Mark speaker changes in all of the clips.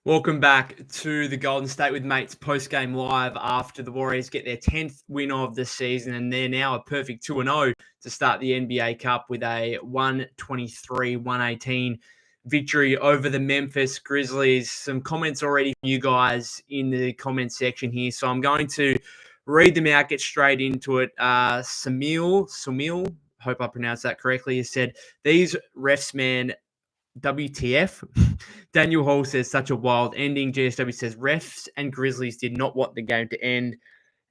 Speaker 1: Welcome back to the Golden State with Mates post-game live after the Warriors get their 10th win of the season, and they're now a perfect 2-0 to start the NBA Cup with a 123-118 victory over the Memphis Grizzlies. Some comments already from you guys in the comment section here, so I'm going to read them out, get straight into it. Samil, hope I pronounced that correctly, has said, "These refs, man, WTF?" Daniel Hall says, "Such a wild ending." GSW says, "Refs and Grizzlies did not want the game to end."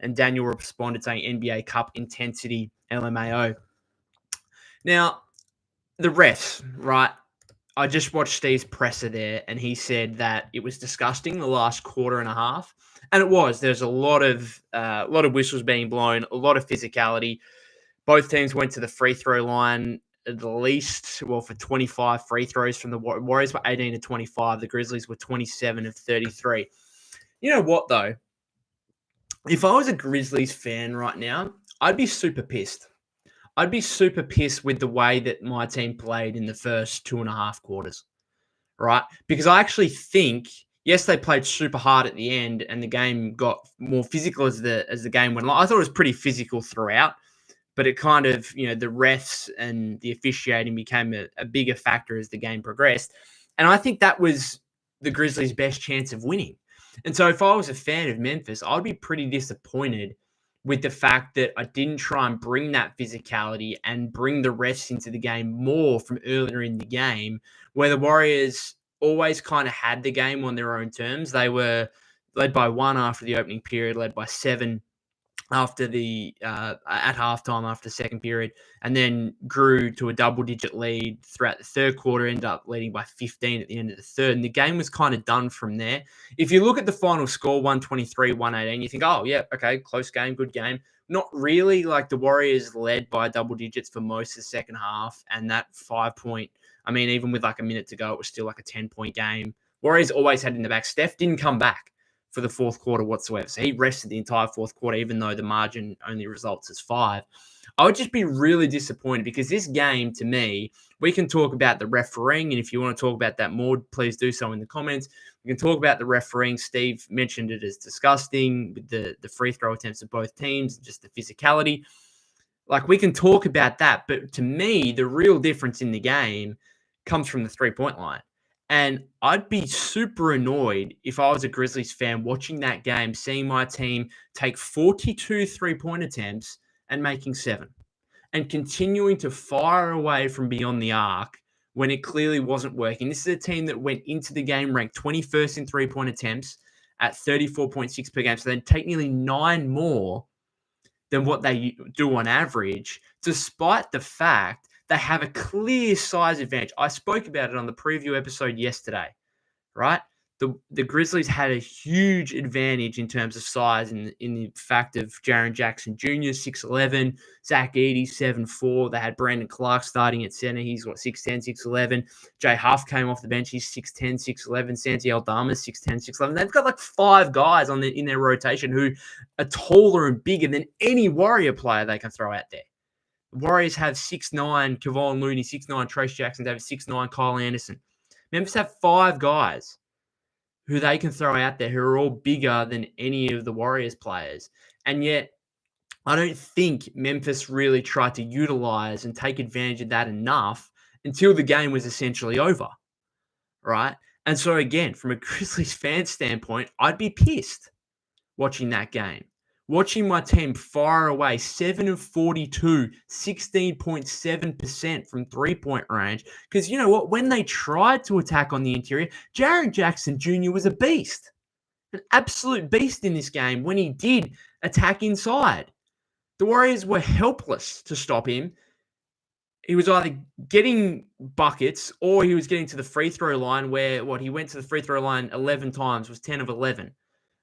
Speaker 1: And Daniel responded saying, "NBA Cup intensity, LMAO." Now, the refs, right? I just watched Steve's presser there, and he said that it was disgusting the last quarter and a half. And it was. There's a lot of whistles being blown, a lot of physicality. Both teams went to the free throw line at least, for 25 free throws from the Warriors were 18 of 25. The Grizzlies were 27 of 33. You know what, though? If I was a Grizzlies fan right now, I'd be super pissed. I'd be super pissed with the way that my team played in the first 2.5 quarters, right? Because I actually think, yes, they played super hard at the end and the game got more physical as the game went along. I thought it was pretty physical throughout. But it kind of, the refs and the officiating became a bigger factor as the game progressed. And I think that was the Grizzlies' best chance of winning. And so if I was a fan of Memphis, I'd be pretty disappointed with the fact that I didn't try and bring that physicality and bring the refs into the game more from earlier in the game, where the Warriors always kind of had the game on their own terms. They were led by 1 after the opening period, led by 7 after at halftime after the second period, and then grew to a double-digit lead throughout the third quarter, ended up leading by 15 at the end of the third, and the game was kind of done from there. If you look at the final score, 123-118, you think, oh, yeah, okay, close game, good game. Not really. Like, the Warriors led by double digits for most of the second half, and that 5-point, even with like a minute to go, it was still like a 10-point game. Warriors always had in the back. Steph didn't come back for the fourth quarter whatsoever. So he rested the entire fourth quarter, even though the margin only results as 5. I would just be really disappointed because this game, to me, we can talk about the refereeing, and if you want to talk about that more, please do so in the comments. We can talk about the refereeing. Steve mentioned it as disgusting with the free throw attempts of both teams, just the physicality. Like, we can talk about that, but to me, the real difference in the game comes from the three-point line. And I'd be super annoyed if I was a Grizzlies fan watching that game, seeing my team take 42 three-point attempts and making 7, and continuing to fire away from beyond the arc when it clearly wasn't working. This is a team that went into the game ranked 21st in three-point attempts at 34.6 per game. So they'd take nearly 9 more than what they do on average, despite the fact they have a clear size advantage. I spoke about it on the preview episode yesterday, right? The Grizzlies had a huge advantage in terms of size in the fact of Jaren Jackson Jr., 6'11", Zach Edey, 7'4". They had Brandon Clark starting at center. He's 6'10", 6'11". Jay Huff came off the bench. He's 6'10", 6'11". Santi Aldama's 6'10", 6'11". They've got like 5 guys in their rotation who are taller and bigger than any Warrior player they can throw out there. The Warriors have 6'9", Kevon Looney, 6'9", Trace Jackson Davis, 6'9", Kyle Anderson. Memphis have 5 guys who they can throw out there who are all bigger than any of the Warriors players. And yet, I don't think Memphis really tried to utilize and take advantage of that enough until the game was essentially over, right? And so again, from a Grizzlies fan standpoint, I'd be pissed watching that game. Watching my team fire away 7 of 42, 16.7% from three-point range. Because you know what? When they tried to attack on the interior, Jaren Jackson Jr. was a beast. An absolute beast in this game when he did attack inside. The Warriors were helpless to stop him. He was either getting buckets or he was getting to the free throw line where he went to the free throw line 11 times, was 10 of 11.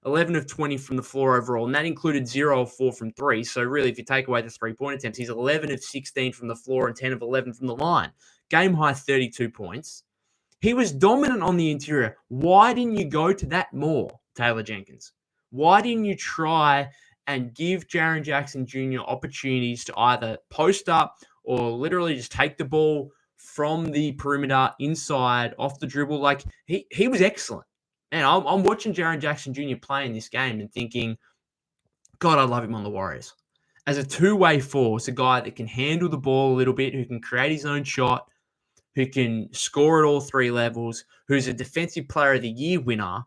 Speaker 1: 11 of 20 from the floor overall, and that included 0 of 4 from 3. So really, if you take away the three-point attempts, he's 11 of 16 from the floor and 10 of 11 from the line. Game high 32 points. He was dominant on the interior. Why didn't you go to that more, Taylor Jenkins? Why didn't you try and give Jaren Jackson Jr. opportunities to either post up or literally just take the ball from the perimeter inside, off the dribble? Like, he was excellent. And I'm watching Jaren Jackson Jr. play in this game and thinking, God, I love him on the Warriors. As a two-way force, a guy that can handle the ball a little bit, who can create his own shot, who can score at all three levels, who's a defensive player of the year winner.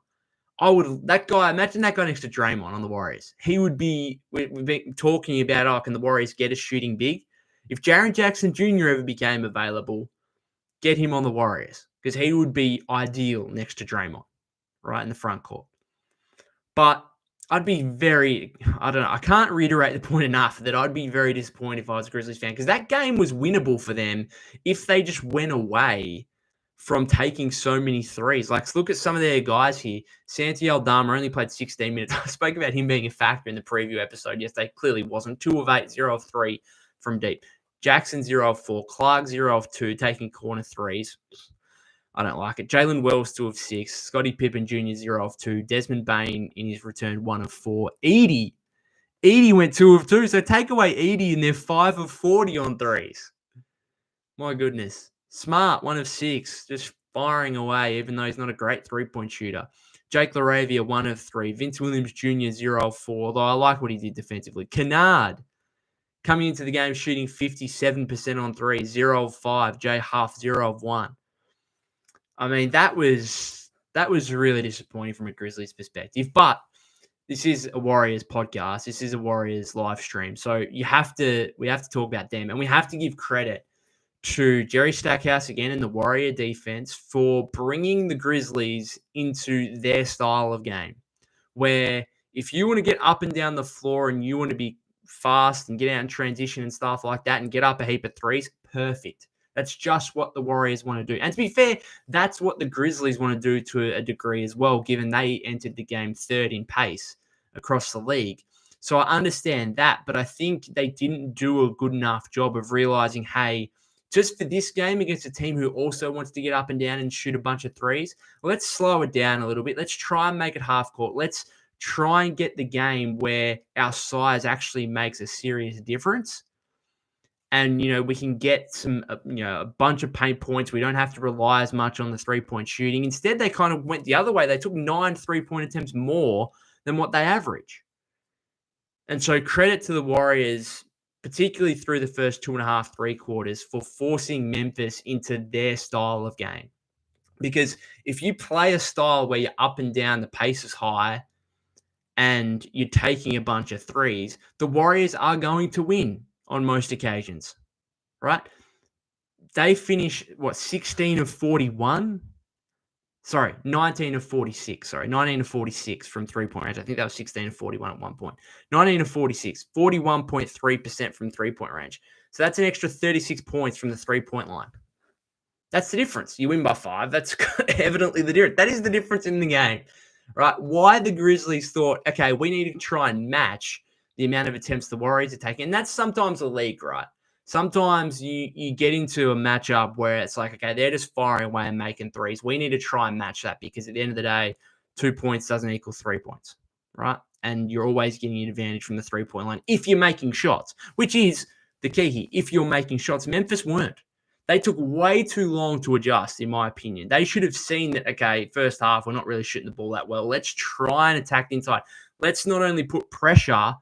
Speaker 1: Imagine that guy next to Draymond on the Warriors. He would be, we've been talking about, can the Warriors get a shooting big? If Jaren Jackson Jr. ever became available, get him on the Warriors because he would be ideal next to Draymond, right in the front court. But I can't reiterate the point enough that I'd be very disappointed if I was a Grizzlies fan because that game was winnable for them if they just went away from taking so many threes. Like, look at some of their guys here. Santi Aldama only played 16 minutes. I spoke about him being a factor in the preview episode. Yes, they clearly wasn't. 2 of 8, 0 of 3 from deep. Jackson, 0 of 4. Clark, 0 of 2, taking corner threes. I don't like it. Jalen Wells, 2 of 6. Scottie Pippen Jr., 0 of 2. Desmond Bain, in his return, 1 of 4. Edie went 2 of 2. So take away Edie and they're 5 of 40 on threes. My goodness. Smart, 1 of 6. Just firing away, even though he's not a great three-point shooter. Jake LaRavia, 1 of 3. Vince Williams Jr., 0 of 4. Although I like what he did defensively. Kennard, coming into the game, shooting 57% on 3. 0 of 5. Jay Huff, 0 of 1. I mean, that was really disappointing from a Grizzlies perspective. But this is a Warriors podcast. This is a Warriors live stream. So we have to talk about them. And we have to give credit to Jerry Stackhouse again and the Warrior defense for bringing the Grizzlies into their style of game. Where if you want to get up and down the floor and you want to be fast and get out in transition and stuff like that and get up a heap of threes, perfect. That's just what the Warriors want to do. And to be fair, that's what the Grizzlies want to do to a degree as well, given they entered the game third in pace across the league. So I understand that, but I think they didn't do a good enough job of realizing, hey, just for this game against a team who also wants to get up and down and shoot a bunch of threes, let's slow it down a little bit. Let's try and make it half court. Let's try and get the game where our size actually makes a serious difference. And, we can get some, a bunch of paint points. We don't have to rely as much on the three-point shooting. Instead, they kind of went the other way. They took 9 3-point attempts more than what they average. And so credit to the Warriors, particularly through the first 2.5, 3 quarters, for forcing Memphis into their style of game. Because if you play a style where you're up and down, the pace is high, and you're taking a bunch of threes, the Warriors are going to win on most occasions, right? They finish, 16 of 41? Sorry, 19 of 46. 19 of 46 from three-point range. I think that was 16 of 41 at one point. 19 of 46, 41.3% from three-point range. So that's an extra 36 points from the three-point line. That's the difference. You win by 5. That's evidently the difference. That is the difference in the game, right? Why the Grizzlies thought, okay, we need to try and match the amount of attempts the Warriors are taking. And that's sometimes a league, right? Sometimes you get into a matchup where it's like, okay, they're just firing away and making threes. We need to try and match that because at the end of the day, 2 points doesn't equal 3 points, right? And you're always getting an advantage from the three-point line if you're making shots, which is the key here. If you're making shots, Memphis weren't. They took way too long to adjust, in my opinion. They should have seen that, okay, first half, we're not really shooting the ball that well. Let's try and attack the inside. Let's not only put pressure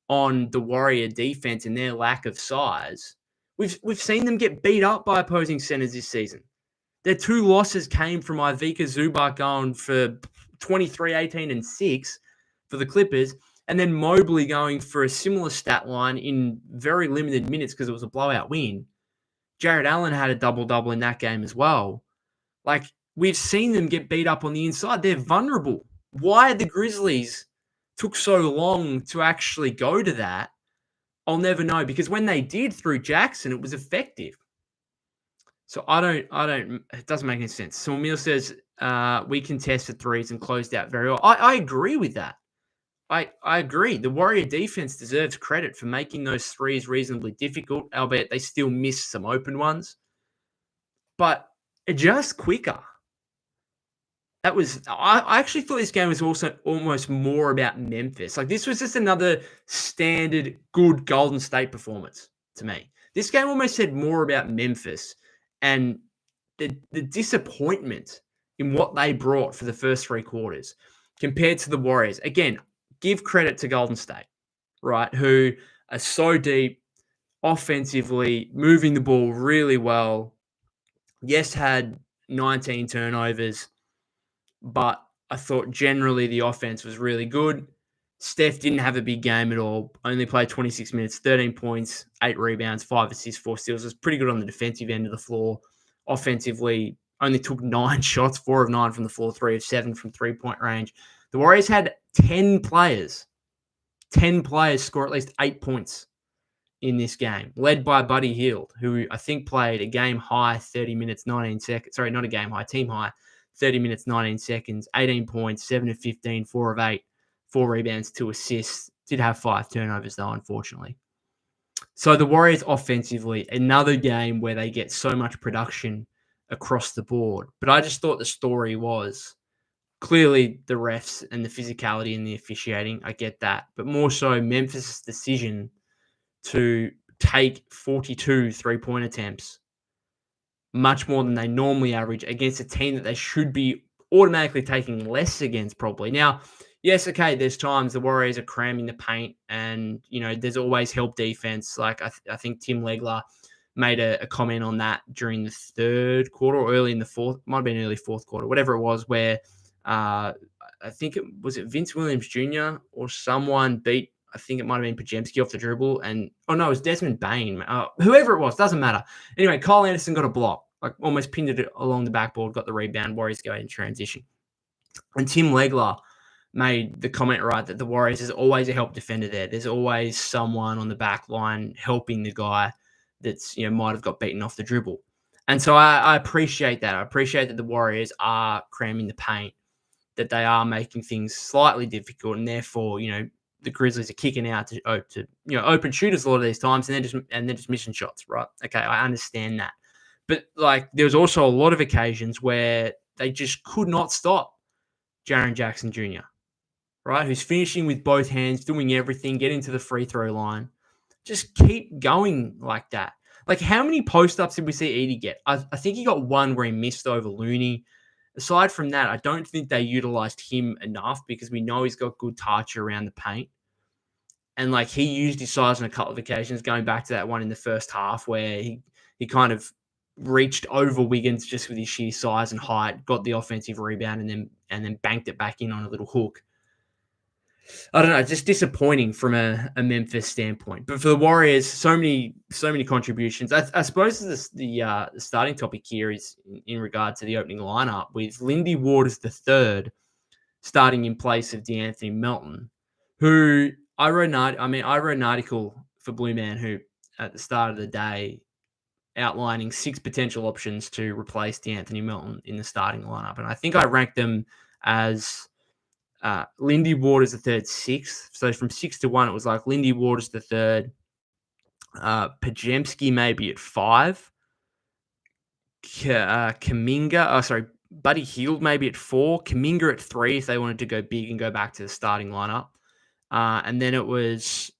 Speaker 1: on the Warrior defense and their lack of size. We've seen them get beat up by opposing centers this season. Their 2 losses came from Ivica Zubac going for 23, 18, and 6 for the Clippers, and then Mobley going for a similar stat line in very limited minutes because it was a blowout win. Jared Allen had a double-double in that game as well. Like, we've seen them get beat up on the inside. They're vulnerable. Why the Grizzlies took so long to actually go to that, I'll never know. Because when they did through Jackson, it was effective. So it doesn't make any sense. So Emil says, we contested threes and closed out very well. I agree with that. I agree. The Warrior defense deserves credit for making those threes reasonably difficult, albeit they still missed some open ones. But adjust quicker. I actually thought this game was also almost more about Memphis. Like, this was just another standard good Golden State performance to me. This game almost said more about Memphis and the disappointment in what they brought for the first three quarters compared to the Warriors. Again, give credit to Golden State, right? Who are so deep offensively, moving the ball really well. Yes, had 19 turnovers, but I thought generally the offense was really good. Steph didn't have a big game at all. Only played 26 minutes, 13 points, 8 rebounds, 5 assists, 4 steals. It was pretty good on the defensive end of the floor. Offensively, only took 9 shots, 4 of 9 from the floor, 3 of 7 from three-point range. The Warriors had 10 players score at least 8 points in this game, led by Buddy Hield, who I think played a game high 30 minutes, 19 seconds. Sorry, not a game high, team high, 30 minutes, 19 seconds, 18 points, 7 of 15, 4 of 8, 4 rebounds, 2 assists. Did have 5 turnovers, though, unfortunately. So the Warriors offensively, another game where they get so much production across the board. But I just thought the story was clearly the refs and the physicality and the officiating. I get that. But more so Memphis' decision to take 42 three-point attempts, much more than they normally average against a team that they should be automatically taking less against probably. Now, yes, okay, there's times the Warriors are cramming the paint and, there's always help defense. Like I think Tim Legler made a comment on that during the third quarter or early in the fourth, might have been early fourth quarter, whatever it was, where I think it was Vince Williams Jr. or someone beat, I think it might have been Pajemski off the dribble. And, it was Desmond Bain. Whoever it was, doesn't matter. Anyway, Kyle Anderson got a block, like almost pinned it along the backboard, got the rebound. Warriors go in transition. And Tim Legler made the comment, right, that the Warriors, there's always a help defender there. There's always someone on the back line helping the guy that's, might have got beaten off the dribble. And so I appreciate that. I appreciate that the Warriors are cramming the paint, that they are making things slightly difficult, and therefore, the Grizzlies are kicking out to open shooters a lot of these times, and they're just missing shots, right? Okay, I understand that, but there was also a lot of occasions where they just could not stop Jaren Jackson Jr., right? Who's finishing with both hands, doing everything, getting to the free throw line. Just keep going like that. Like, how many post-ups did we see Edey get? I think he got one where he missed over Looney. Aside from that, I don't think they utilized him enough because we know he's got good touch around the paint. And, he used his size on a couple of occasions, going back to that one in the first half where he kind of reached over Wiggins just with his sheer size and height, got the offensive rebound, and then banked it back in on a little hook. I don't know, just disappointing from a Memphis standpoint. But for the Warriors, so many contributions. I suppose the starting topic here is in regard to the opening lineup with Lindy Waters III starting in place of DeAnthony Melton, who I wrote an article for Blue Man Hoop at the start of the day outlining 6 potential options to replace DeAnthony Melton in the starting lineup. And I think I ranked them as Lindy Waters III 6th. So from 6 to 1, it was like Lindy Waters III, Pajemski maybe at 5, Buddy Hield maybe at 4, Kuminga at 3 if they wanted to go big and go back to the starting lineup. And then it was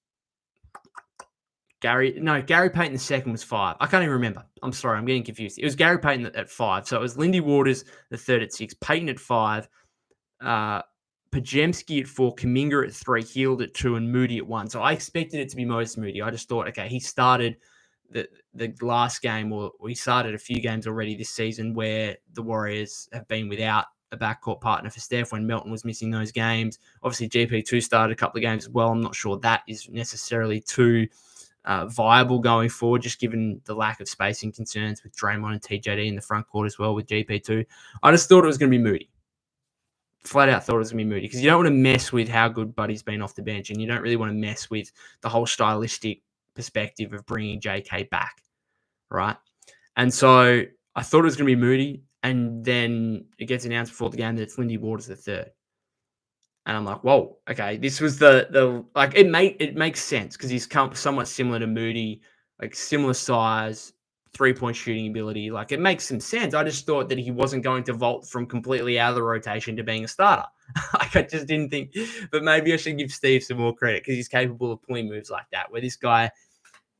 Speaker 1: Gary Payton the second was 5. I can't even remember. I'm sorry, I'm getting confused. It was Gary Payton at 5. So it was Lindy Waters the third at 6, Payton at 5, Pajemski at 4, Kuminga at 3, Hield at 2, and Moody at 1. So I expected it to be Moses Moody. I just thought, okay, he started the last game, or he started a few games already this season where the Warriors have been without a backcourt partner for Steph when Melton was missing those games. Obviously, GP2 started a couple of games as well. I'm not sure that is necessarily too viable going forward, just given the lack of spacing concerns with Draymond and TJD in the front court as well with GP2. I just thought it was going to be Moody. Flat out thought it was going to be Moody because you don't want to mess with how good Buddy's been off the bench, and you don't really want to mess with the whole stylistic perspective of bringing JK back, right? And so I thought it was going to be Moody, and then it gets announced before the game that it's Lindy Waters III. And I'm like, whoa, okay, this was it makes sense because he's somewhat similar to Moody, like similar size, 3-point shooting ability. Like, it makes some sense. I just thought that he wasn't going to vault from completely out of the rotation to being a starter. I just didn't think, but maybe I should give Steve some more credit because he's capable of pulling moves like that, where this guy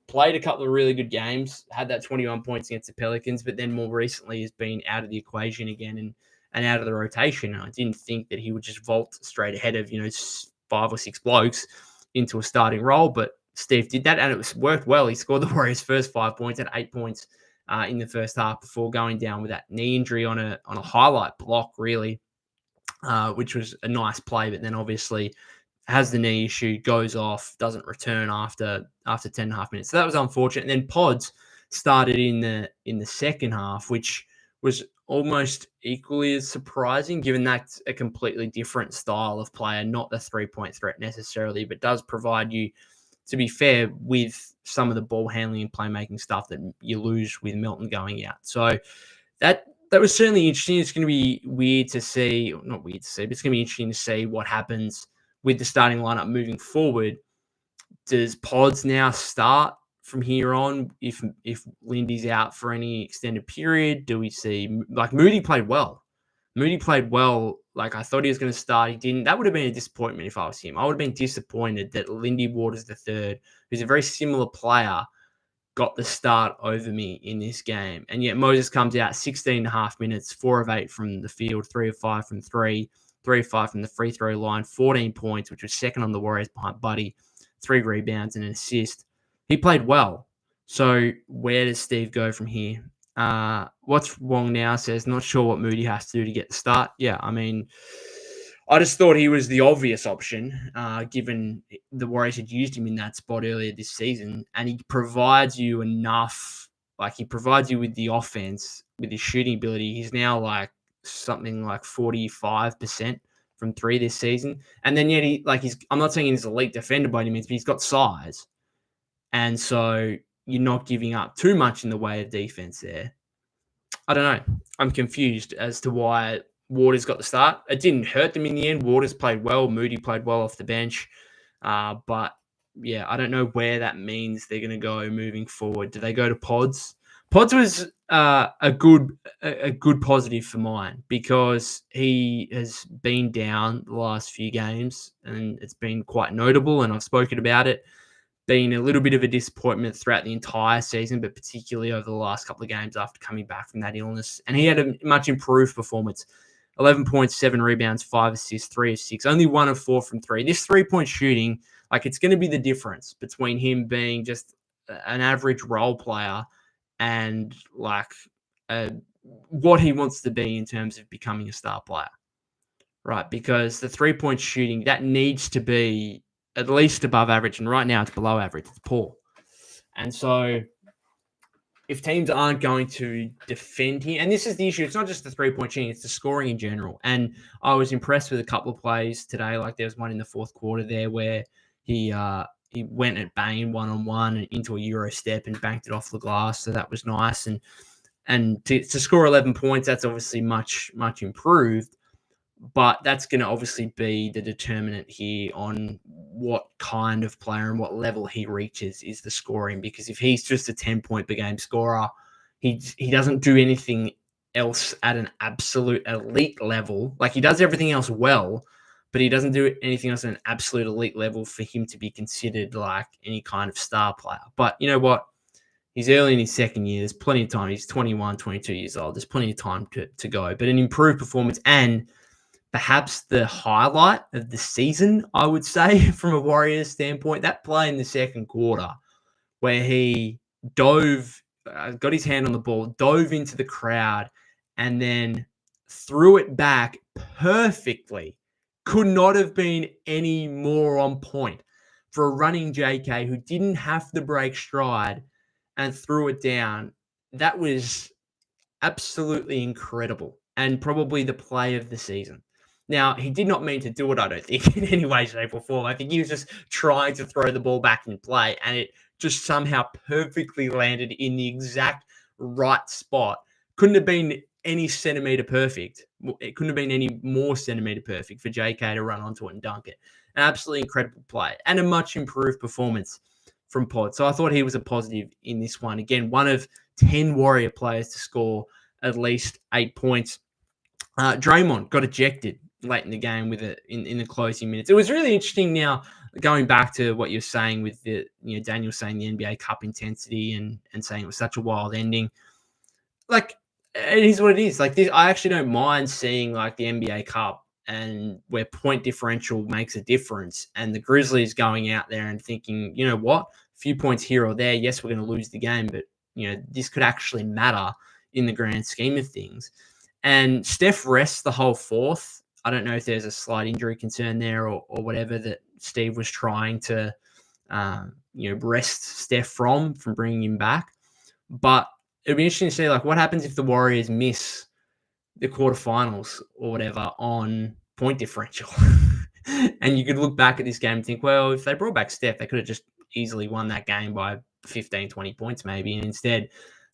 Speaker 1: played a couple of really good games, had that 21 points against the Pelicans, but then more recently has been out of the equation again. and out of the rotation. And I didn't think that he would just vault straight ahead of, 5 or 6 blokes into a starting role, but Steve did that, and it worked well. He scored the Warriors' first 5 points at 8 points in the first half before going down with that knee injury on a highlight block, really, which was a nice play. But then obviously has the knee issue, goes off, doesn't return after 10 and a half minutes. So that was unfortunate. And then Pods started in the second half, which was almost equally as surprising, given that's a completely different style of player, not the 3-point threat necessarily, but does provide you, to be fair, with some of the ball handling and playmaking stuff that you lose with Milton going out. So that was certainly interesting. It's going to be weird to see, not weird to see, but it's going to be interesting to see what happens with the starting lineup moving forward. Does Pods now start from here on if Lindy's out for any extended period? Do we see, like, Moody played well? Like, I thought he was going to start. He didn't. That would have been a disappointment if I was him. I would have been disappointed that Lindy Waters III, who's a very similar player, got the start over me in this game. And yet Moses comes out 16 and a half minutes, 4 of 8 from the field, 3 of 5 from 3, 3 of 5 from the free throw line, 14 points, which was second on the Warriors behind Buddy, 3 rebounds and an assist. He played well. So where does Steve go from here? What's Wong now says, not sure what Moody has to do to get the start. Yeah, I mean, I just thought he was the obvious option, given the Warriors had used him in that spot earlier this season, and he provides you enough. Like, he provides you with the offense, with his shooting ability. He's now like something like 45% from 3 this season, and then yet I'm not saying he's an elite defender by any means, but he's got size, and so you're not giving up too much in the way of defense there. I don't know. I'm confused as to why Waters got the start. It didn't hurt them in the end. Waters played well. Moody played well off the bench. But, yeah, I don't know where that means they're going to go moving forward. Do they go to Pods? Pods was a good positive for mine because he has been down the last few games, and it's been quite notable, and I've spoken about it. Been a little bit of a disappointment throughout the entire season, but particularly over the last couple of games after coming back from that illness. And he had a much improved performance. 11 points, 7 rebounds, 5 assists, 3 of 6, only 1 of 4 from 3. This 3-point shooting, like, it's going to be the difference between him being just an average role player and, like, what he wants to be in terms of becoming a star player, right? Because the 3-point shooting, that needs to be at least above average, and right now it's below average. It's poor. And so if teams aren't going to defend him, and this is the issue, it's not just the 3-point shooting, it's the scoring in general. And I was impressed with a couple of plays today. Like, there was one in the fourth quarter there where he went at Bain one-on-one into a Euro step and banked it off the glass. So that was nice. And to score 11 points, that's obviously much, much improved. But that's going to obviously be the determinant here on what kind of player and what level he reaches is the scoring. Because if he's just a 10-point per game scorer, he doesn't do anything else at an absolute elite level. Like, he does everything else well, but he doesn't do anything else at an absolute elite level for him to be considered like any kind of star player. But you know what? He's early in his second year. There's plenty of time. He's 21, 22 years old. There's plenty of time to go. But an improved performance, and perhaps the highlight of the season, I would say, from a Warriors standpoint, that play in the second quarter where he dove, got his hand on the ball, dove into the crowd, and then threw it back perfectly. Could not have been any more on point for a running JK who didn't have to break stride and threw it down. That was absolutely incredible, and probably the play of the season. Now, he did not mean to do it, I don't think, in any way, shape, or form. I think he was just trying to throw the ball back in play, and it just somehow perfectly landed in the exact right spot. Couldn't have been any centimeter perfect. It couldn't have been any more centimeter perfect for JK to run onto it and dunk it. An absolutely incredible play and a much improved performance from Pod. So I thought he was a positive in this one. Again, one of 10 Warrior players to score at least 8 points. Draymond got ejected late in the game with it in the closing minutes. It was really interesting. Now, going back to what you're saying with the, Daniel saying the NBA Cup intensity and saying it was such a wild ending. Like, it is what it is. Like this, I actually don't mind seeing like the NBA Cup and where point differential makes a difference, and the Grizzlies going out there and thinking, you know what, a few points here or there. Yes, we're going to lose the game, but this could actually matter in the grand scheme of things. And Steph rests the whole fourth. I don't know if there's a slight injury concern there or whatever that Steve was trying to, rest Steph from bringing him back. But it'd be interesting to see like what happens if the Warriors miss the quarterfinals or whatever on point differential. And you could look back at this game and think, well, if they brought back Steph, they could have just easily won that game by 15, 20 points maybe. And instead,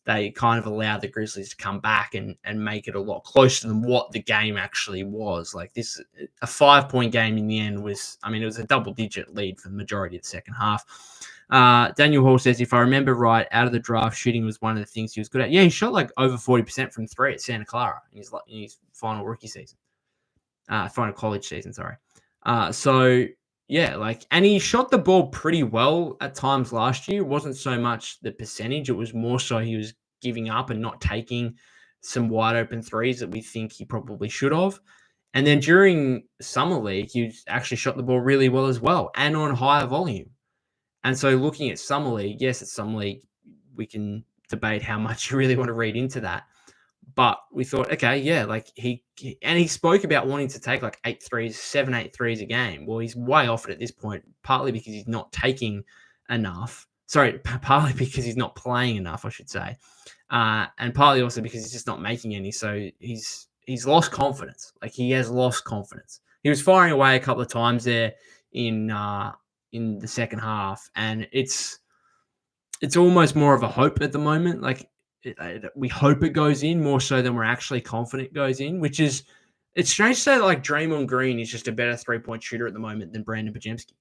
Speaker 1: they kind of allowed the Grizzlies to come back and make it a lot closer than what the game actually was. Like this, a 5-point game in the end was, it was a double-digit lead for the majority of the second half. Daniel Hall says, if I remember right, out of the draft, shooting was one of the things he was good at. Yeah, he shot like over 40% from three at Santa Clara in his final rookie season. Final college season, sorry. And he shot the ball pretty well at times last year. It wasn't so much the percentage. It was more so he was giving up and not taking some wide open threes that we think he probably should have. And then during Summer League, he actually shot the ball really well as well and on higher volume. And so looking at Summer League, yes, it's Summer League. We can debate how much you really want to read into that. But we thought, okay, yeah, like he spoke about wanting to take like 8 threes a game. Well, he's way off it at this point, partly because he's not taking enough. Sorry, partly because he's not playing enough, I should say. And partly also because he's just not making any. So he's lost confidence. Like he has lost confidence. He was firing away a couple of times there in the second half, and it's almost more of a hope at the moment. Like we hope it goes in more so than we're actually confident it goes in, which is, it's strange to say that like Draymond Green is just a better 3-point shooter at the moment than Brandon Podziemski.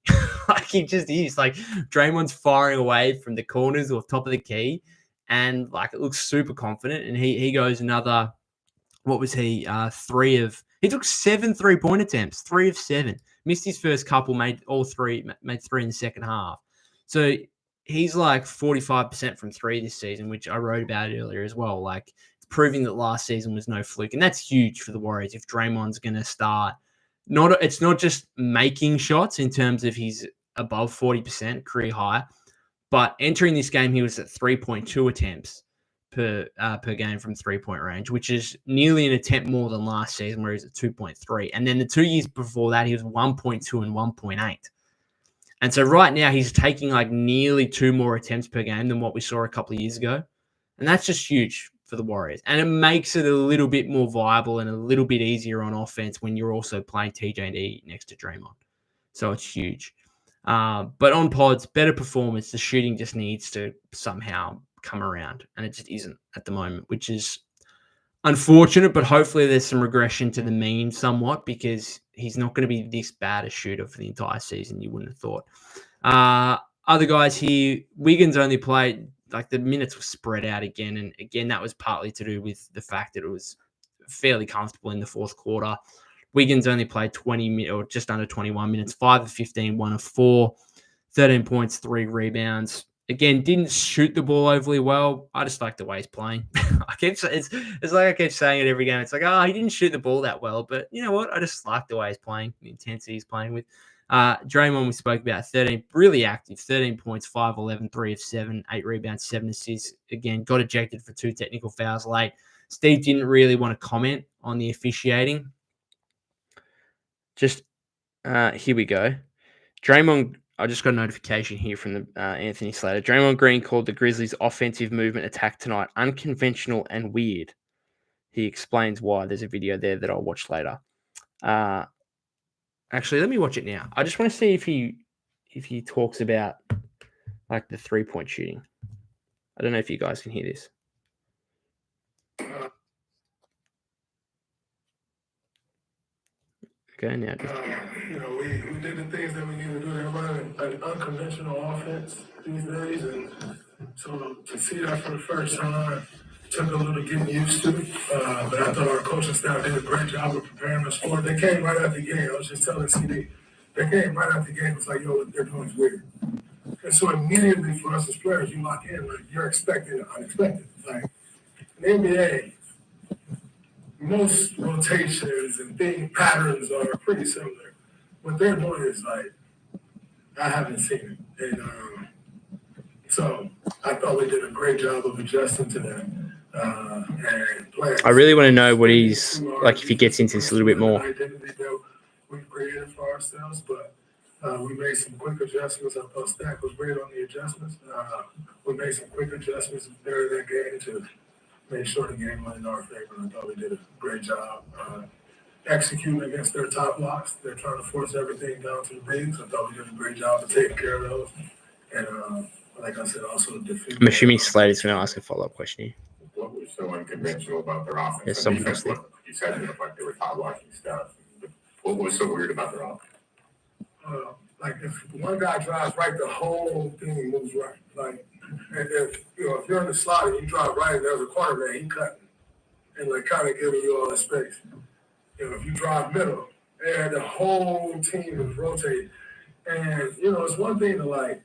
Speaker 1: Like he just is. Like Draymond's firing away from the corners or top of the key, and like it looks super confident. And he goes another, what was he? He took 7 3-point attempts, 3 of 7. Missed his first couple, made 3 in the second half. So he's like 45% from 3 this season, which I wrote about earlier as well. Like it's proving that last season was no fluke. And that's huge for the Warriors if Draymond's going to start. It's not just making shots in terms of he's above 40%, career high, but entering this game, he was at 3.2 attempts per game from 3-point range, which is nearly an attempt more than last season where he was at 2.3. And then the 2 years before that, he was 1.2 and 1.8. And so right now he's taking like nearly 2 more attempts per game than what we saw a couple of years ago. And that's just huge for the Warriors. And it makes it a little bit more viable and a little bit easier on offense when you're also playing TJD next to Draymond. So it's huge. But on pods, better performance. The shooting just needs to somehow come around. And it just isn't at the moment, which is unfortunate, but hopefully there's some regression to the mean somewhat, because he's not going to be this bad a shooter for the entire season, you wouldn't have thought. Other guys here, Wiggins only played, like the minutes were spread out again. And again, that was partly to do with the fact that it was fairly comfortable in the fourth quarter. Wiggins only played 20 minutes or just under 21 minutes, 5 of 15, 1 of 4, 13 points, 3 rebounds. Again, didn't shoot the ball overly well. I just like the way he's playing. It's like I keep saying it every game. It's like, he didn't shoot the ball that well. But you know what? I just like the way he's playing, the intensity he's playing with. Draymond, we spoke about, 13, really active, 13 points, 5, 11, 3 of 7, 8 rebounds, 7 assists. Again, got ejected for 2 technical fouls late. Steve didn't really want to comment on the officiating. Just here we go. Draymond, I just got a notification here from the Anthony Slater. Draymond Green called the Grizzlies' offensive movement attack tonight unconventional and weird. He explains why. There's a video there that I'll watch later. Actually, let me watch it now. I just want to see if he talks about like the 3-point shooting. I don't know if you guys can hear this. Okay, now.
Speaker 2: We did the things that we need to do. They're running an unconventional offense these days, and so to see that for the first time took a little getting used to. But I thought our coaching staff did a great job of preparing us for it. They came right out the game. I was just telling CD, they came right out the game. It's like, what they're doing is weird. And so immediately for us as players, you lock in, like you're expecting the unexpected. Like in the NBA, most rotations and patterns are pretty similar. What they're doing is like, I haven't seen it. And so I thought we did a great job of adjusting to that. And playing.
Speaker 1: I really want to know what he's like if he gets into this a little bit more.
Speaker 2: Identity that we created for ourselves, but we made some quick adjustments. I thought Stack was great on the adjustments. We made some quick adjustments during that game to make sure the game went in our favor. I thought we did a great job executing against their top blocks. They're trying to force everything down to the bigs. I thought we did a great job of taking care of those. And like I said, also defeat.
Speaker 1: I'm assuming Slater's going to ask a follow-up question here.
Speaker 3: What was so unconventional about their offense?
Speaker 1: Yes,
Speaker 3: The defense looked, you said it looked like they were top blocking stuff. What was so weird about their offense?
Speaker 2: Like if one guy drives right, the whole thing moves right. Like if you're in the slot and you drive right and there's a corner man, he cutting and like kind of giving you all the space. If you drive middle and the whole team is rotating, and it's one thing to like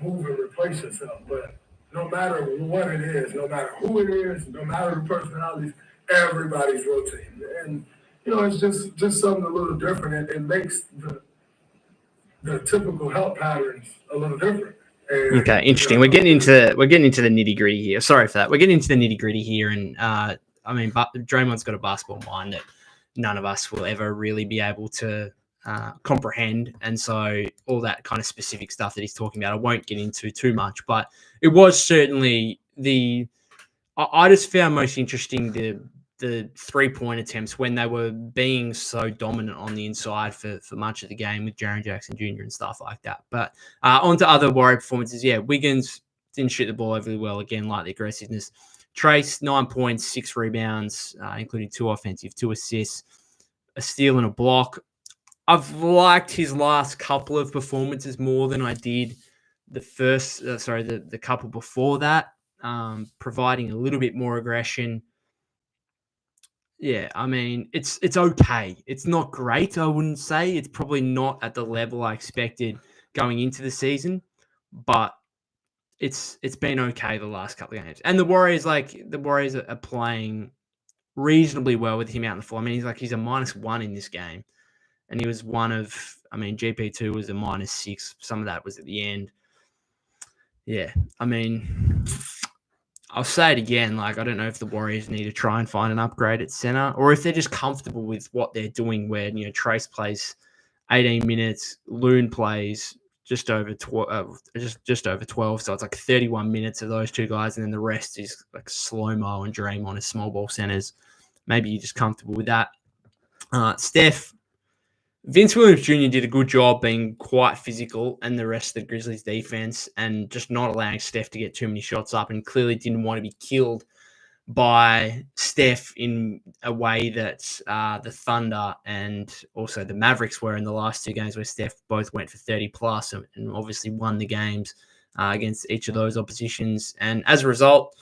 Speaker 2: move and replace yourself, but no matter what it is, no matter who it is, no matter the personalities, everybody's rotating. And it's just something a little different. It makes the typical help patterns a little different. And,
Speaker 1: okay, interesting. We're getting into the nitty gritty here. Sorry for that. We're getting into the nitty gritty here, and Draymond's got a basketball mind that none of us will ever really be able to comprehend, and so all that kind of specific stuff that he's talking about, I won't get into too much. But it was certainly I just found most interesting the 3-point attempts when they were being so dominant on the inside for much of the game with Jaren Jackson Jr. and stuff like that. But on to other Warrior performances. Yeah, Wiggins didn't shoot the ball overly well, again, like the aggressiveness. Trace, 9 points, 6 rebounds, including 2 offensive, 2 assists, a steal and a block. I've liked his last couple of performances more than I did the couple before that, providing a little bit more aggression. Yeah, I mean, it's okay. It's not great, I wouldn't say. It's probably not at the level I expected going into the season, but it's been okay the last couple of games. And the Warriors are playing reasonably well with him out on the floor. I mean, he's a -1 in this game. And he was GP2 was a -6. Some of that was at the end. Yeah, I mean, I'll say it again. Like, I don't know if the Warriors need to try and find an upgrade at center, or if they're just comfortable with what they're doing. Where Trace plays 18 minutes, Loon plays just over 12, so it's like 31 minutes of those two guys, and then the rest is like slow-mo and Draymond as small ball centers. Maybe you're just comfortable with that. Vince Williams Jr. did a good job being quite physical, and the rest of the Grizzlies defense, and just not allowing Steph to get too many shots up, and clearly didn't want to be killed by Steph in a way that the Thunder and also the Mavericks were in the last 2 games, where Steph both went for 30 plus and obviously won the games against each of those oppositions. And as a result,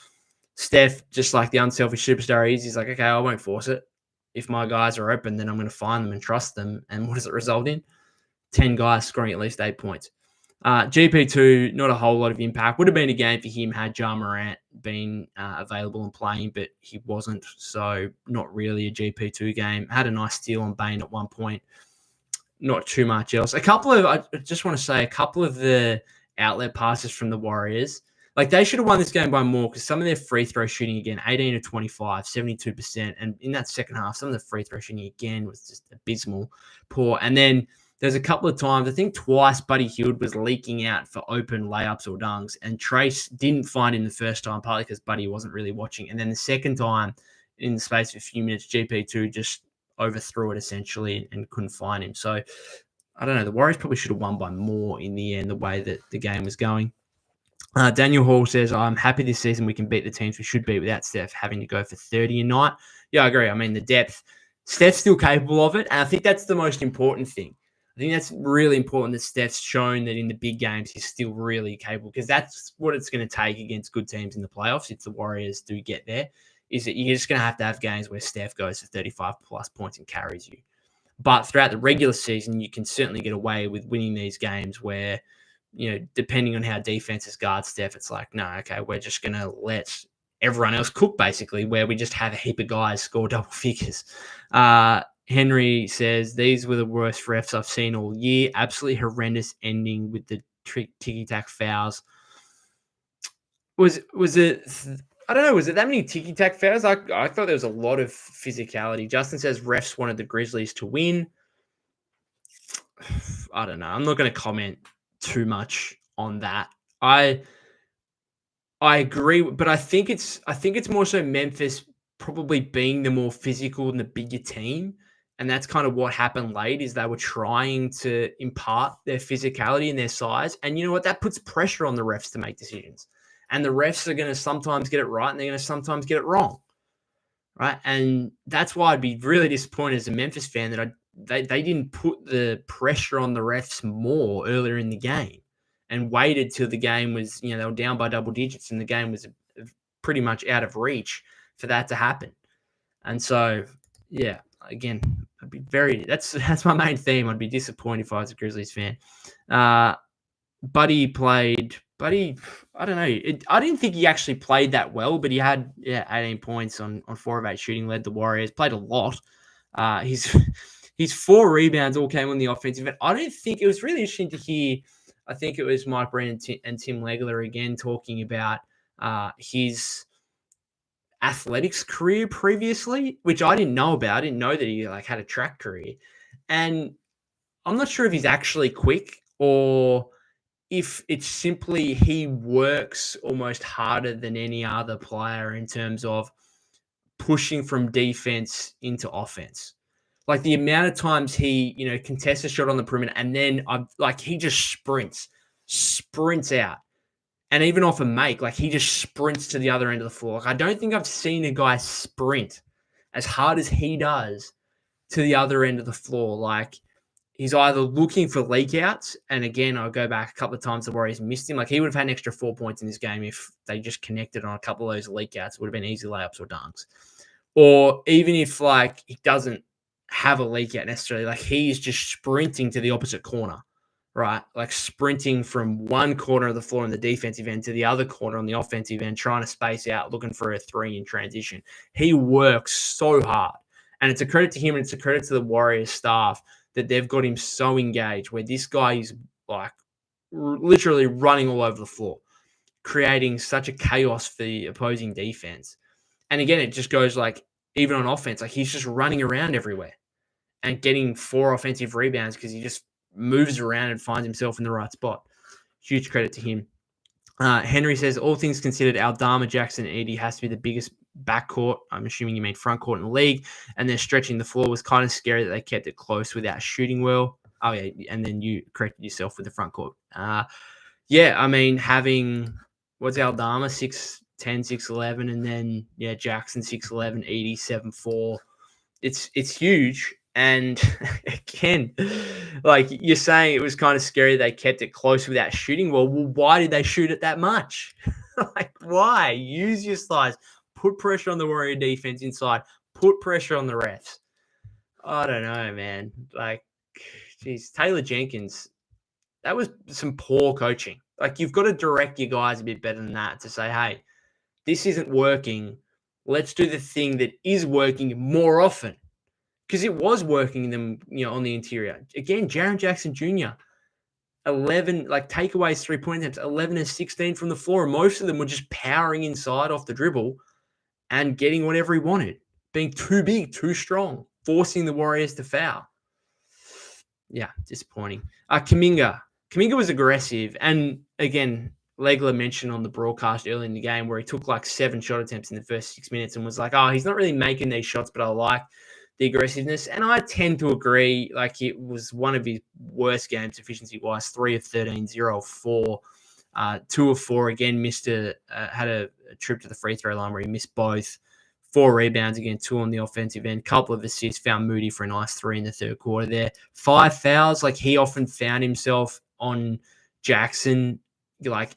Speaker 1: Steph, just like the unselfish superstar he is, he's like, okay, I won't force it. If my guys are open, then I'm going to find them and trust them. And what does it result in? 10 guys scoring at least 8 points. GP2, not a whole lot of impact. Would have been a game for him had Ja Morant been available and playing, but he wasn't. So not really a GP2 game. Had a nice steal on Bane at one point. Not too much else. I just want to say a couple of the outlet passes from the Warriors. Like, they should have won this game by more, because some of their free throw shooting, again, 18 of 25, 72%. And in that second half, some of the free throw shooting, again, was just abysmal, poor. And then there's a couple of times, I think twice, Buddy Hield was leaking out for open layups or dunks. And Trace didn't find him the first time, partly because Buddy wasn't really watching. And then the second time, in the space of a few minutes, GP2 just overthrew it, essentially, and couldn't find him. So, I don't know. The Warriors probably should have won by more in the end, the way that the game was going. Daniel Hall says, I'm happy this season we can beat the teams we should beat without Steph having to go for 30 a night. Yeah, I agree. I mean, the depth, Steph's still capable of it. And I think that's the most important thing. I think that's really important that Steph's shown that in the big games he's still really capable, because that's what it's going to take against good teams in the playoffs if the Warriors do get there, is that you're just going to have games where Steph goes for 35-plus points and carries you. But throughout the regular season, you can certainly get away with winning these games where, depending on how defenses guard Steph, it's like, no, okay, we're just going to let everyone else cook, basically, where we just have a heap of guys score double figures. Henry says, these were the worst refs I've seen all year. Absolutely horrendous ending with the ticky-tack fouls. Was it, I don't know, was it that many ticky-tack fouls? I thought there was a lot of physicality. Justin says refs wanted the Grizzlies to win. I don't know. I'm not going to comment too much on that. I agree, but I think it's more so Memphis probably being the more physical and the bigger team. And that's kind of what happened late, is they were trying to impart their physicality and their size. And you know what? That puts pressure on the refs to make decisions. And the refs are going to sometimes get it right and they're going to sometimes get it wrong. Right. And that's why I'd be really disappointed as a Memphis fan that they didn't put the pressure on the refs more earlier in the game and waited till the game was, they were down by double digits and the game was pretty much out of reach for that to happen. And so, yeah, again, I'd be that's my main theme. I'd be disappointed if I was a Grizzlies fan. Buddy, I don't know. I didn't think he actually played that well, but he had 18 points on 4 of 8 shooting, led the Warriors, played a lot. His 4 rebounds all came on the offensive end. I don't think it was really interesting to hear. I think it was Mike Breen and Tim Legler again talking about his athletics career previously, which I didn't know about. I didn't know that he had a track career. And I'm not sure if he's actually quick or if it's simply he works almost harder than any other player in terms of pushing from defense into offense. Like the amount of times he, contests a shot on the perimeter and then he just sprints out. And even off a make, he just sprints to the other end of the floor. I don't think I've seen a guy sprint as hard as he does to the other end of the floor. He's either looking for leakouts, and again, I'll go back a couple of times the Warriors missed him. He would have had an extra 4 points in this game if they just connected on a couple of those leakouts. It would have been easy layups or dunks. Or even if he doesn't have a leak out necessarily, he's just sprinting to the opposite corner, right? Sprinting from one corner of the floor on the defensive end to the other corner on the offensive end, trying to space out, looking for a 3 in transition. He works so hard. And it's a credit to him and it's a credit to the Warriors staff that they've got him so engaged, where this guy is literally running all over the floor, creating such a chaos for the opposing defense. And again, it just goes even on offense, he's just running around everywhere and getting 4 offensive rebounds because he just moves around and finds himself in the right spot. Huge credit to him. Henry says, all things considered, Aldama, Jackson, and Edey has to be the biggest backcourt. I'm assuming you mean front court in the league. And then stretching the floor was kind of scary that they kept it close without shooting well. Oh, yeah. And then you corrected yourself with the front court. Having, what's Aldama, 6'10", 6'11", and then, Jackson, 6'11", 80, 7'4". It's huge. And again, you're saying it was kind of scary they kept it close without shooting. Well, why did they shoot it that much? Why? Use your size. Put pressure on the Warrior defense inside. Put pressure on the refs. I don't know, man. Taylor Jenkins, that was some poor coaching. You've got to direct your guys a bit better than that to say, hey, this isn't working. Let's do the thing that is working more often. Because it was working them, on the interior. Again, Jaren Jackson Jr., 11, takeaways, 3-point attempts, 11 and 16 from the floor. And most of them were just powering inside off the dribble and getting whatever he wanted. Being too big, too strong, forcing the Warriors to foul. Yeah, disappointing. Kuminga was aggressive. And again, Legler mentioned on the broadcast early in the game where he took 7 shot attempts in the first 6 minutes and was he's not really making these shots, but I like the aggressiveness. And I tend to agree. It was one of his worst games efficiency-wise, 3 of 13, 0 of 4. 2 of 4, again, had a trip to the free throw line where he missed both. 4 rebounds, again, 2 on the offensive end. Couple of assists, found Moody for a nice 3 in the third quarter there. 5 fouls. He often found himself on Jackson,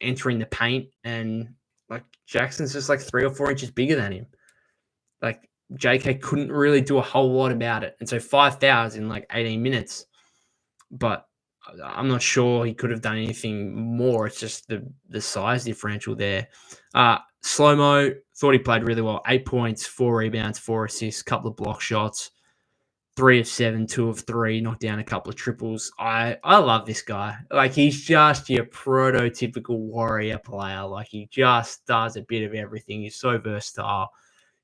Speaker 1: entering the paint. And, Jackson's just 3 or 4 inches bigger than him. JK couldn't really do a whole lot about it. And so 5 fouls in 18 minutes. But I'm not sure he could have done anything more. It's just the size differential there. Slow-mo, thought he played really well. 8 points, 4 rebounds, 4 assists, couple of block shots, 3 of 7, 2 of 3, knocked down a couple of triples. I love this guy. Like, he's just your prototypical Warrior player. Like, he just does a bit of everything. He's so versatile.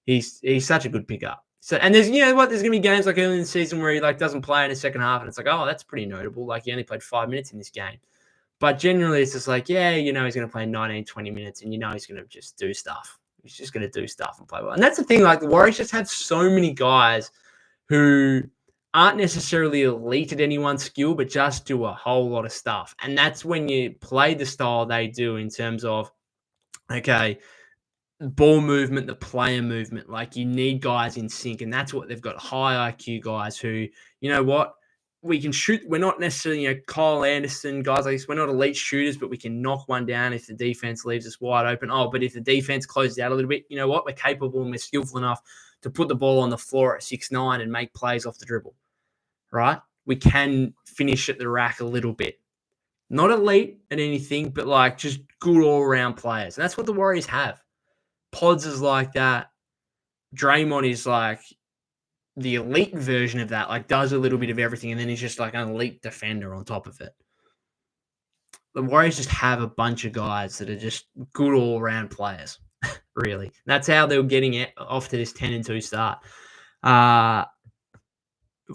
Speaker 1: He's such a good pickup. So, and there's, there's going to be games like early in the season where he like doesn't play in the second half, and it's like, oh, that's pretty notable. Like, he only played 5 minutes in this game. But generally, it's just like, yeah, he's going to play 19, 20 minutes, and he's going to just do stuff. He's just going to do stuff and play well. And that's the thing. Like, the Warriors just have so many guys who aren't necessarily elite at any one skill, but just do a whole lot of stuff. And that's when you play the style they do in terms of, okay, ball movement, the player movement. Like, you need guys in sync, and that's what they've got. High IQ guys who, you know what, we can shoot. We're not necessarily, Kyle Anderson, guys like this. We're not elite shooters, but we can knock one down if the defense leaves us wide open. Oh, but if the defense closes out a little bit, you know what, we're capable and we're skillful enough to put the ball on the floor at 6'9" and make plays off the dribble, right? We can finish at the rack a little bit. Not elite at anything, but like just good all-around players. And that's what the Warriors have. Pods is like that. Draymond is like the elite version of that, like does a little bit of everything, and then he's just like an elite defender on top of it. The Warriors just have a bunch of guys that are just good all-around players, really. That's how they were getting it off to this 10-2 start. A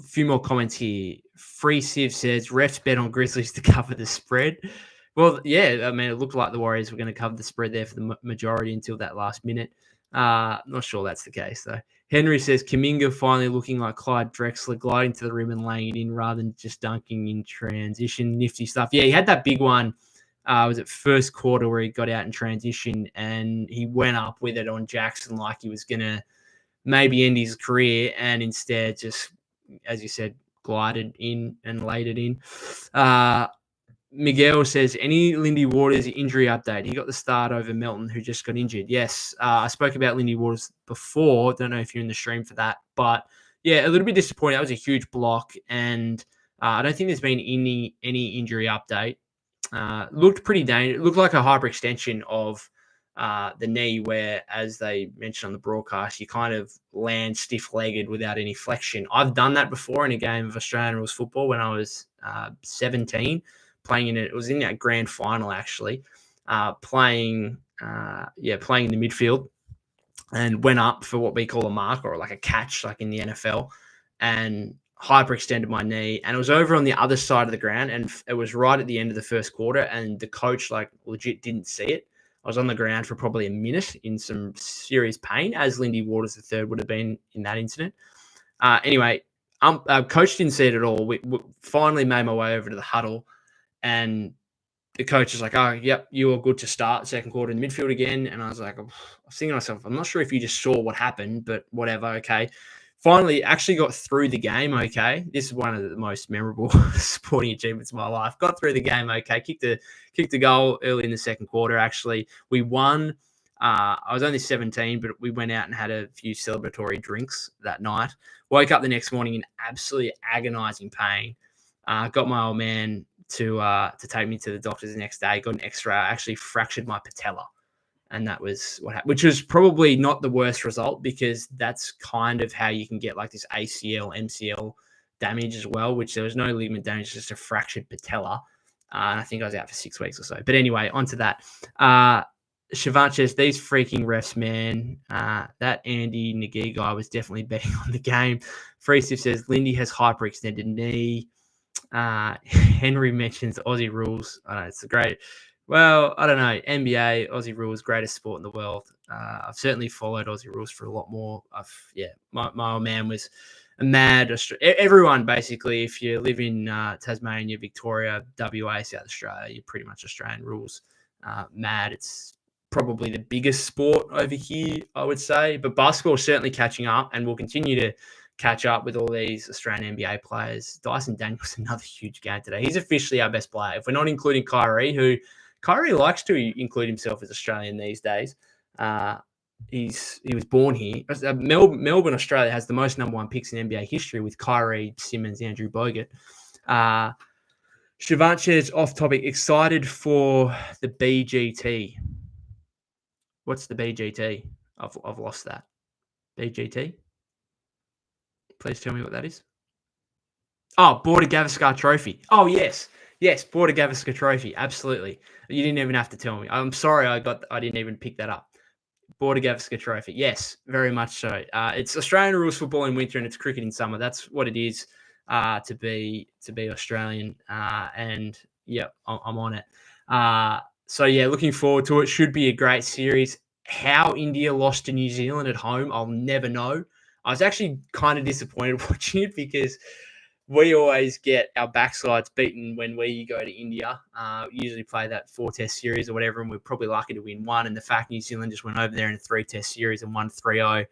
Speaker 1: few more comments here. Free Civ says, refs bet on Grizzlies to cover the spread. Well, yeah, I mean, it looked like the Warriors were going to cover the spread there for the majority until that last minute. Not sure that's the case, though. Henry says, Kuminga finally looking like Clyde Drexler, gliding to the rim and laying it in rather than just dunking in transition. Nifty stuff. Yeah, he had that big one. Was it first quarter where he got out in transition and he went up with it on Jackson like he was going to maybe end his career, and instead just, as you said, glided in and laid it in. Miguel says, any Lindy Waters injury update? He got the start over Melton, who just got injured. Yes, I spoke about Lindy Waters before. Don't know if you're in the stream for that. But, yeah, a little bit disappointing. That was a huge block, and I don't think there's been any injury update. Looked pretty dangerous. Looked like a hyperextension of the knee where, as they mentioned on the broadcast, you kind of land stiff-legged without any flexion. I've done that before in a game of Australian rules football when I was 17. Playing in it, it was in that grand final actually. Playing in the midfield, and went up for what we call a mark or like a catch, like in the NFL, and hyperextended my knee, and it was over on the other side of the ground, and it was right at the end of the first quarter, and the coach like legit didn't see it. I was on the ground for probably a minute in some serious pain, as Lindy Waters III would have been in that incident. Anyway, coach didn't see it at all. We finally made my way over to the huddle. And the coach is like, oh, yep, you are good to start second quarter in midfield again. And I was like, I was thinking to myself, I'm not sure if you just saw what happened, but whatever, okay. Finally, actually got through the game, okay. This is one of the most memorable sporting achievements of my life. Got through the game, okay. Kicked the goal early in the second quarter, actually. We won. I was only 17, but we went out and had a few celebratory drinks that night. Woke up the next morning in absolutely agonizing pain. Got my old man to take me to the doctors the next day, got an X-ray. I actually fractured my patella. And that was what happened, which was probably not the worst result, because that's kind of how you can get like this ACL, MCL damage as well, which there was no ligament damage, just a fractured patella. And I think I was out for 6 weeks or so. But anyway, onto that. Shavant says, these freaking refs, man. That Andy Nagy guy was definitely betting on the game. Freesif says, Lindy has hyperextended knee. Henry mentions Aussie rules. I know it's a great. Well, I don't know. NBA, Aussie rules, greatest sport in the world. I've certainly followed Aussie rules for a lot more. My old man was a mad. Everyone basically, if you live in Tasmania, Victoria, WA, South Australia, you're pretty much Australian rules mad. It's probably the biggest sport over here, I would say. But basketball is certainly catching up, and will continue to catch up with all these Australian NBA players. Dyson Daniels, another huge game today. He's officially our best player. If we're not including Kyrie, who Kyrie likes to include himself as Australian these days. He was born here. Melbourne, Australia has the most number one picks in NBA history with Kyrie, Simmons, Andrew Bogut. Shivanche's off topic. Excited for the BGT. What's the BGT? I've lost that. BGT? Please tell me what that is. Oh, Border Gavaskar Trophy. Oh, yes. Yes, Border Gavaskar Trophy. Absolutely. You didn't even have to tell me. I'm sorry I didn't even pick that up. Border Gavaskar Trophy. Yes, very much so. It's Australian rules football in winter and it's cricket in summer. That's what it is to be Australian. And yeah, I'm on it. So yeah, looking forward to it. Should be a great series. How India lost to New Zealand at home, I'll never know. I was actually kind of disappointed watching it because we always get our backsides beaten when we go to India. Usually play that 4-test series or whatever, and we're probably lucky to win one. And the fact New Zealand just went over there in a 3-test series and won 3-0,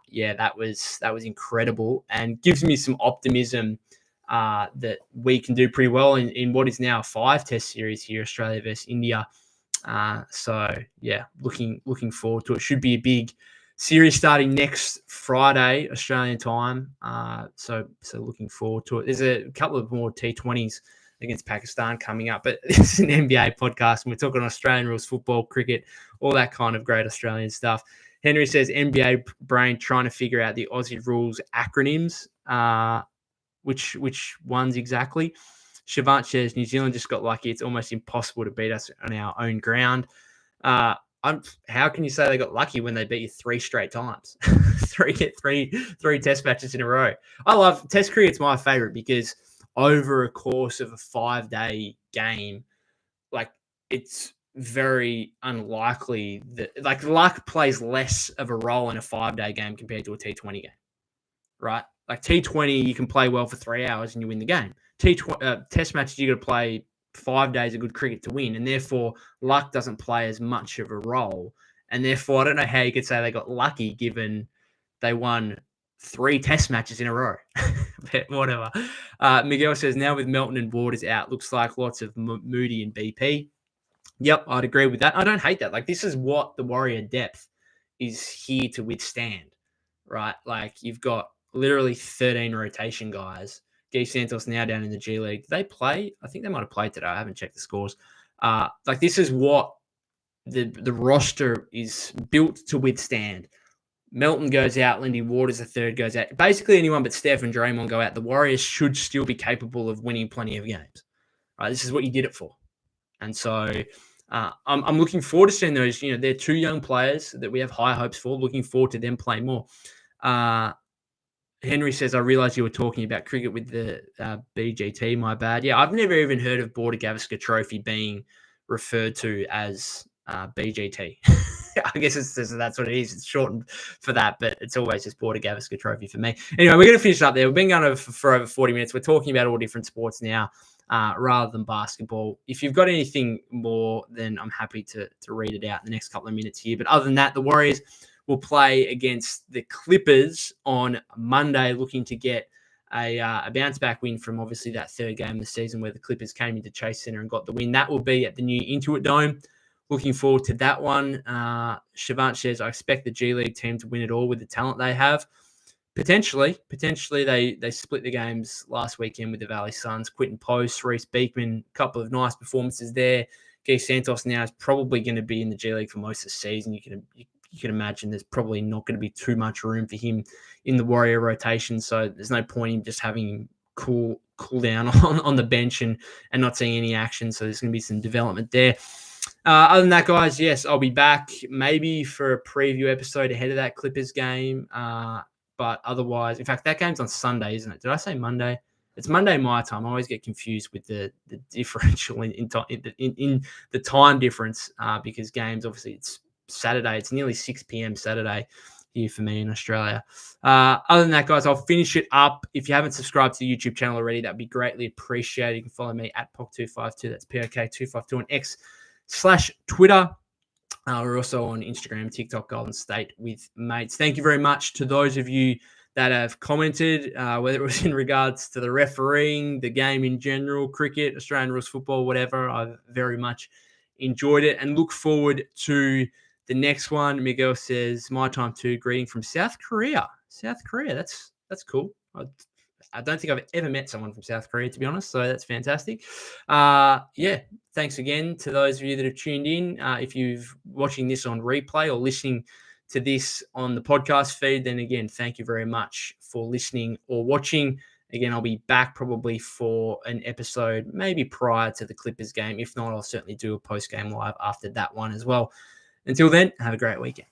Speaker 1: yeah, that was incredible and gives me some optimism that we can do pretty well in what is now a 5-test series here, Australia versus India. So yeah, looking forward to it. Should be a big series starting next Friday, Australian time. So looking forward to it. There's a couple of more T20s against Pakistan coming up, but this is an NBA podcast and we're talking Australian rules, football, cricket, all that kind of great Australian stuff. Henry says NBA brain trying to figure out the Aussie rules acronyms. Which ones exactly? Shavant says New Zealand just got lucky. It's almost impossible to beat us on our own ground. How can you say they got lucky when they beat you 3 straight times? three test matches in a row. I love test cricket's my favorite because over a course of a 5-day game, like it's very unlikely that like luck plays less of a role in a 5-day game compared to a T20 game, right? Like T20, you can play well for 3 hours and you win the game. Test matches, you got to play 5 days of good cricket to win, and therefore luck doesn't play as much of a role. And therefore, I don't know how you could say they got lucky given they won 3 test matches in a row. But whatever. Miguel says, now with Melton and Waters out, looks like lots of Moody and BP. Yep, I'd agree with that. I don't hate that. Like, this is what the Warrior depth is here to withstand, right? Like, you've got literally 13 rotation guys. Guy Santos now down in the G League. Did they play? I think they might have played today. I haven't checked the scores. Like, this is what the roster is built to withstand. Melton goes out. Lindy Waters, the third, goes out. Basically, anyone but Steph and Draymond go out. The Warriors should still be capable of winning plenty of games. Right? This is what you did it for. And so I'm looking forward to seeing those. You know, they're 2 young players that we have high hopes for. Looking forward to them playing more. Henry says, I realized you were talking about cricket with the BGT. My bad. Yeah, I've never even heard of Border Gavaskar Trophy being referred to as BGT. I guess that's what it is. It's shortened for that, but it's always just Border Gavaskar Trophy for me. Anyway, we're going to finish up there. We've been going for over 40 minutes. We're talking about all different sports now rather than basketball. If you've got anything more, then I'm happy to read it out in the next couple of minutes here. But other than that, the Warriors will play against the Clippers on Monday, looking to get a bounce-back win from obviously that third game of the season where the Clippers came into Chase Center and got the win. That will be at the new Intuit Dome. Looking forward to that one. Shavant says, I expect the G League team to win it all with the talent they have. Potentially, they split the games last weekend with the Valley Suns. Quinton Post, Reece Beekman, a couple of nice performances there. Guy Santos now is probably going to be in the G League for most of the season. You can imagine there's probably not going to be too much room for him in the Warrior rotation. So there's no point in just having him cool down on the bench and not seeing any action. So there's going to be some development there. Other than that, guys, yes, I'll be back maybe for a preview episode ahead of that Clippers game. But otherwise, in fact, that game's on Sunday, isn't it? Did I say Monday? It's Monday my time. I always get confused with the differential in the time difference because games, obviously, it's Saturday. It's nearly 6 p.m. Saturday here for me in Australia. Other than that, guys, I'll finish it up. If you haven't subscribed to the YouTube channel already, that'd be greatly appreciated. You can follow me at POK252. That's POK252 on X/Twitter. We're also on Instagram, TikTok, Golden State with Mates. Thank you very much to those of you that have commented, whether it was in regards to the refereeing, the game in general, cricket, Australian rules football, whatever. I've very much enjoyed it and look forward to the next one. Miguel says, my time too. Greeting from South Korea. South Korea, that's cool. I don't think I've ever met someone from South Korea, to be honest. So that's fantastic. Thanks again to those of you that have tuned in. If you're watching this on replay or listening to this on the podcast feed, then again, thank you very much for listening or watching. Again, I'll be back probably for an episode maybe prior to the Clippers game. If not, I'll certainly do a post-game live after that one as well. Until then, have a great weekend.